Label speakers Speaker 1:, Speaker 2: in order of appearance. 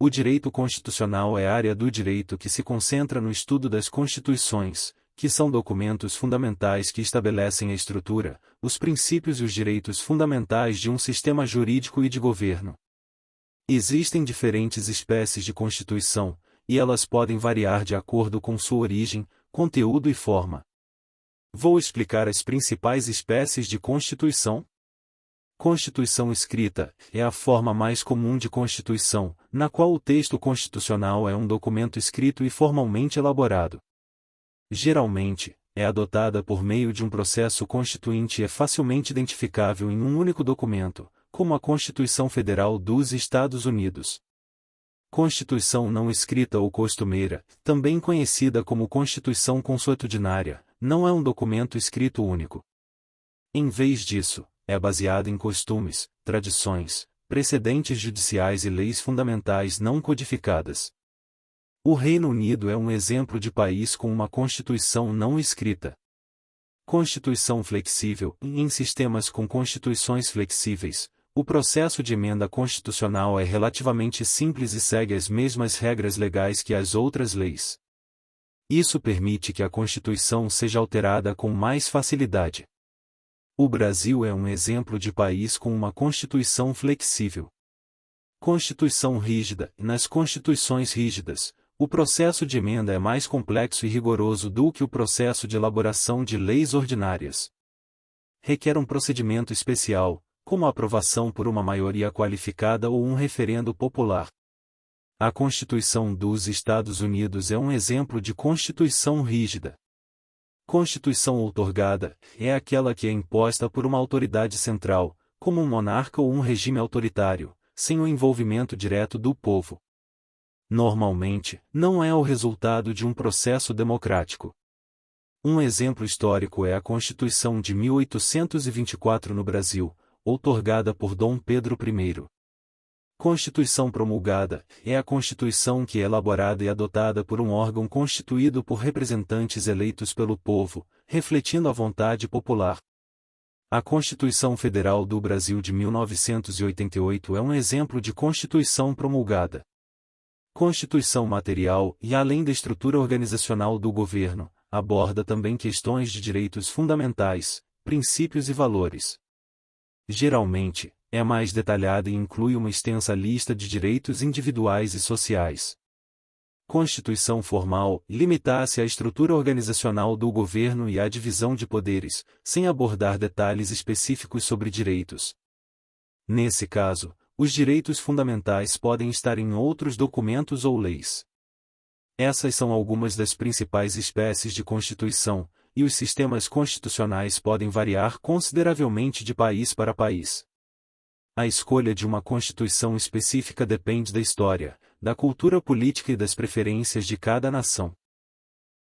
Speaker 1: O direito constitucional é a área do direito que se concentra no estudo das constituições, que são documentos fundamentais que estabelecem a estrutura, os princípios e os direitos fundamentais de um sistema jurídico e de governo. Existem diferentes espécies de Constituição, e elas podem variar de acordo com sua origem, conteúdo e forma. Vou explicar as principais espécies de Constituição. Constituição escrita é a forma mais comum de Constituição, na qual o texto constitucional é um documento escrito e formalmente elaborado. Geralmente, é adotada por meio de um processo constituinte e é facilmente identificável em um único documento, como a Constituição Federal dos Estados Unidos. Constituição não escrita ou costumeira, também conhecida como Constituição consuetudinária, não é um documento escrito único. Em vez disso, é baseada em costumes, tradições, precedentes judiciais e leis fundamentais não codificadas. O Reino Unido é um exemplo de país com uma Constituição não escrita. Constituição flexível. Em sistemas com constituições flexíveis, o processo de emenda constitucional é relativamente simples e segue as mesmas regras legais que as outras leis. Isso permite que a Constituição seja alterada com mais facilidade. O Brasil é um exemplo de país com uma Constituição flexível. Constituição rígida. Nas constituições rígidas, o processo de emenda é mais complexo e rigoroso do que o processo de elaboração de leis ordinárias. Requer um procedimento especial, como a aprovação por uma maioria qualificada ou um referendo popular. A Constituição dos Estados Unidos é um exemplo de Constituição rígida. Constituição outorgada é aquela que é imposta por uma autoridade central, como um monarca ou um regime autoritário, sem o envolvimento direto do povo. Normalmente, não é o resultado de um processo democrático. Um exemplo histórico é a Constituição de 1824 no Brasil, outorgada por Dom Pedro I. Constituição promulgada é a Constituição que é elaborada e adotada por um órgão constituído por representantes eleitos pelo povo, refletindo a vontade popular. A Constituição Federal do Brasil de 1988 é um exemplo de Constituição promulgada. Constituição material, e além da estrutura organizacional do governo, aborda também questões de direitos fundamentais, princípios e valores. Geralmente, é mais detalhada e inclui uma extensa lista de direitos individuais e sociais. Constituição formal limita-se à estrutura organizacional do governo e à divisão de poderes, sem abordar detalhes específicos sobre direitos. Nesse caso, os direitos fundamentais podem estar em outros documentos ou leis. Essas são algumas das principais espécies de Constituição, e os sistemas constitucionais podem variar consideravelmente de país para país. A escolha de uma Constituição específica depende da história, da cultura política e das preferências de cada nação.